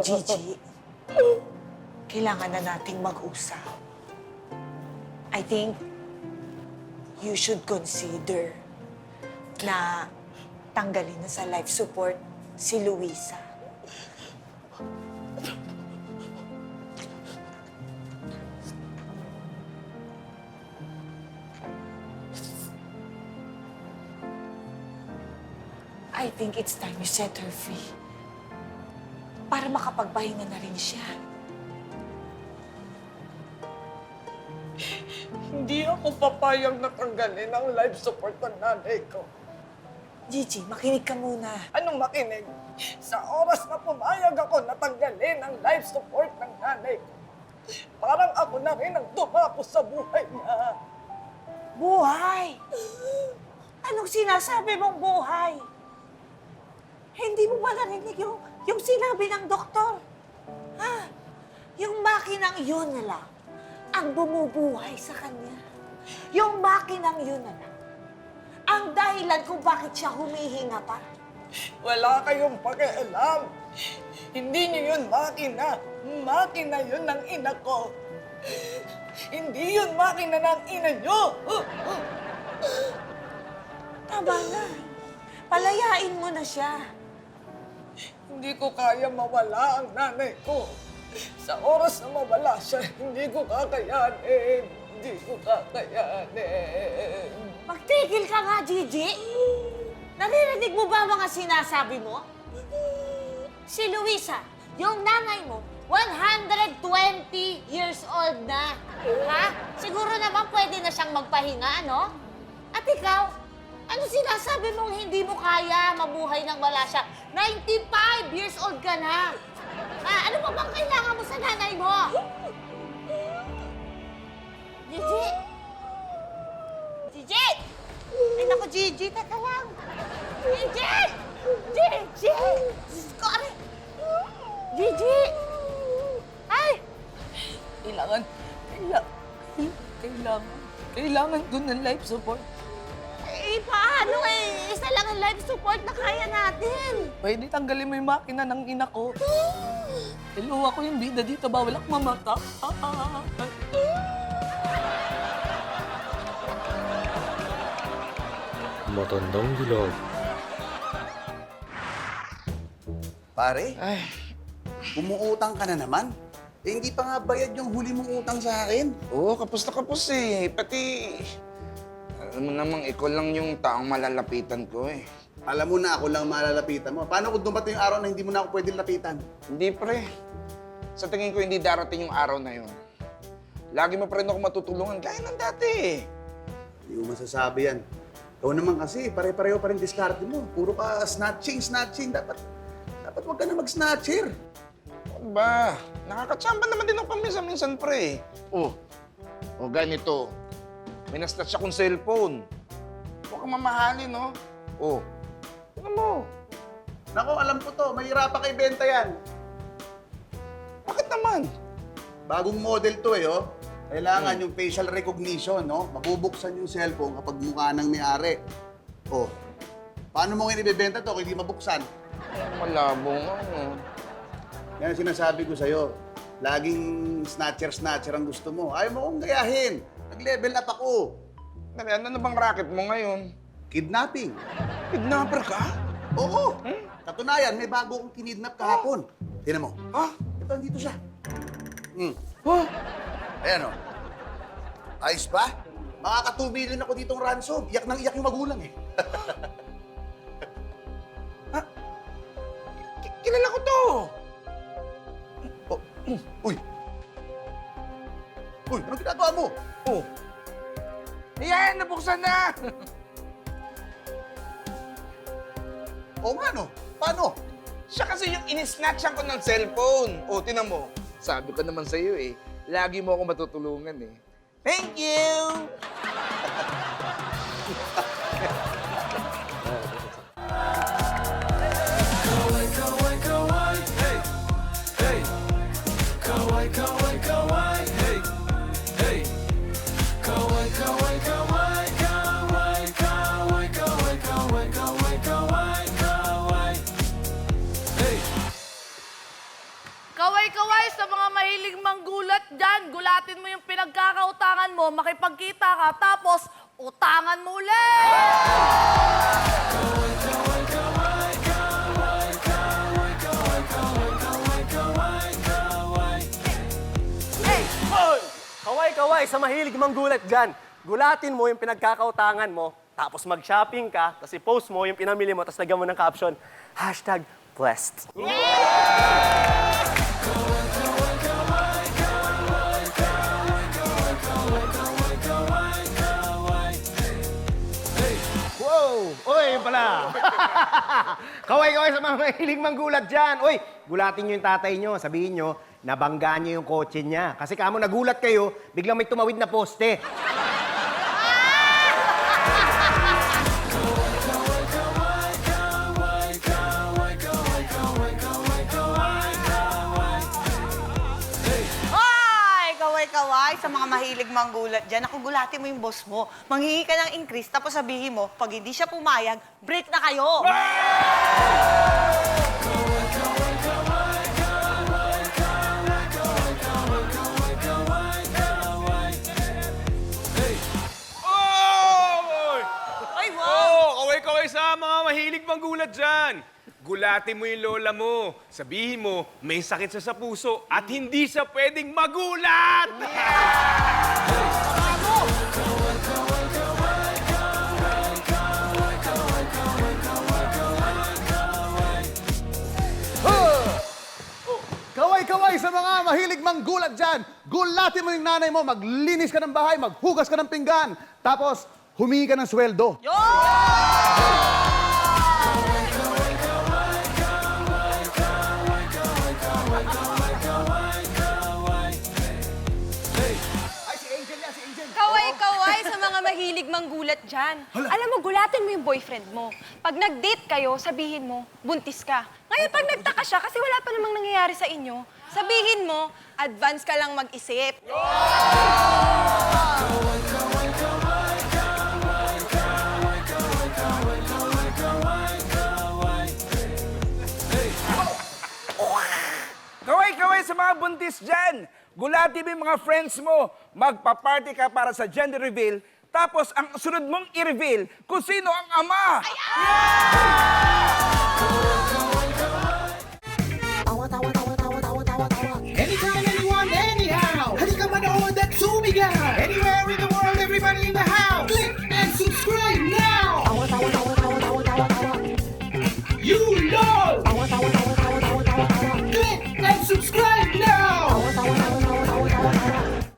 Gigi, kailangan na nating mag-usap. I think you should consider na tanggalin na sa life support si Luisa. I think it's time you set her free para makapagpahinga na rin siya. Hindi ako papayag na tanggalin ang life support ng nanay ko. Gigi, makinig ka muna. Anong makinig? Sa oras na pumayag ako na tanggalin ang life support ng nanay ko, parang ako na rin ang tumapos sa buhay niya. Buhay! Anong sinasabi mong buhay? Hindi mo ba narinig yung sinabi ng doktor? Ha? Yung makinang yun na lang ang bumubuhay sa kanya. Yung makinang yun na lang ang dahilan kung bakit siya humihinga pa. Wala kayong pakialam. Hindi niyo yun makina. Makina yun ng ina ko. Hindi yun makina ng ina niyo. Tama na. Palayain mo na siya. Hindi ko kaya mawala ang nanay ko. Sa oras na mawala siya, hindi ko kakayanin. Hindi ko kakayanin. Magtigil ka nga, Gigi. Naririnig mo ba mga sinasabi mo? Si Luisa, yung nanay mo, 120 years old na. Ha? Siguro naman pwede na siyang magpahinga, ano? At ikaw, ano sinasabi mong hindi mo kaya mabuhay nang wala siya? 95 years old ka na. Ha? Ano pa bang kailangan mo sa nanay mo? Gigi! Gigi! Ay, naku, Gigi, teka lang. Gigi! Gigi! Diyos ko, aray! Gigi! Ay! Kailangan ko ng life support. Eh, paano eh? Isa lang ang life support na kaya natin. Pwede tanggalin mo yung makina ng ina ko. Hello, ako yung bida dito. Bawal ako mamata. Matandang dilag. Pare, Ay, umuutang ka na naman. Eh, hindi pa nga bayad yung huli mong utang sa akin. oo, kapos na kapos eh. Pati, alam mo namang ikaw lang yung taong malalapitan ko eh. Alam mo na ako lang malalapitan mo. Paano kung dumating yung araw na hindi mo na ako pwedeng lapitan? Hindi pre. Sa tingin ko hindi darating yung araw na yun. Lagi mo pa rin ako matutulungan gaya ng dati eh. Hindi mo masasabi yan. Ikaw naman kasi, pare-pareho pa rin diskarte mo. Puro ka snatching. Dapat wag ka na mag-snatcher. Ano ba? Nakakatsamba naman din ako minsan-minsan pre. Oh, ganito. May nasnatch akong cellphone. Huwag kang mamahalin, no? Oh, tingnan mo. Nako, alam ko to. Mahirapan kay benta yan. Bakit naman? Bagong model to eh, oh. Kailangan yung facial recognition, no? Mabubuksan yung cellphone kapag mukha ng may-ari. Oh, paano mo ngayon ibebenta to kung hindi mabuksan? Malabo nga, no? Yan ang sinasabi ko sa'yo. Laging snatcher ang gusto mo. Ayaw mo kong gayahin. Nag-level up ako. Ano bang racket mo ngayon? Kidnapping. Kidnapper ka? Oo. Katunayan, may bago akong kinidnap kahapon. Tingnan mo. Ha? Ito, dito siya. Ha? Ayan o. Ayos ba? Makaka 2 million ako ditong ransom. Iyak nang iyak yung magulang eh. Kilala ko to! Oh, uy! Uy, anong ginagawa mo? Oh. Ayan, nabuksan na! Oo nga no. Paano? Siya kasi yung inisnatchan ko ng cellphone. O, tinan mo. Sabi ko naman sa'yo eh, lagi mo ako matutulungan eh. Thank you! sa mga mahilig manggulat dyan. Gulatin mo yung pinagkakautangan mo, makipagkita ka, tapos utangan mo ulit! Kaway-kaway sa mahilig manggulat dyan. Gulatin mo yung pinagkakautangan mo, tapos mag-shopping ka, tapos i-post mo yung pinamili mo, tapos lagyan mo ng caption, #blessed. Wow! Uy, yun pala. Kaway-kaway sa mga mahilig manggulat dyan. Uy, gulatin nyo yung tatay nyo. Sabihin nyo, nabangga nyo yung kotse niya. Kasi kamo nagulat kayo, biglang may tumawid na poste. Hoy! Kaway-kaway sa mga mahilig manggulat dyan. Ako, gulatin mo yung boss mo. Manghingi ka ng increase, tapos sabihin mo, pag hindi siya pumayag, break na kayo! Ay, wow! Oo, kaway-kaway sa mga mahilig manggulat dyan. Gulatin mo yung lola mo. Sabihin mo, may sakit siya sa puso at hindi siya pwedeng magulat! Kaway-kaway sa mga mahilig manggulat dyan. Gulatin mo yung nanay mo, maglinis ka ng bahay, maghugas ka ng pinggan. Tapos, humingi ka ng sweldo. Kaway-kaway sa mga mahilig manggulat dyan. Alam mo, gulatin mo yung boyfriend mo. Pag nag-date kayo, sabihin mo, buntis ka. Ngayon, pag nagtaka siya, kasi wala pa namang nangyayari sa inyo, sabihin mo, advance ka lang mag-isip. Kaway-kaway sa mga buntis dyan. Gulatin mo yung mga friends mo. Magpa-party ka para sa gender reveal. Tapos ang sunod mong i-reveal kung sino ang ama.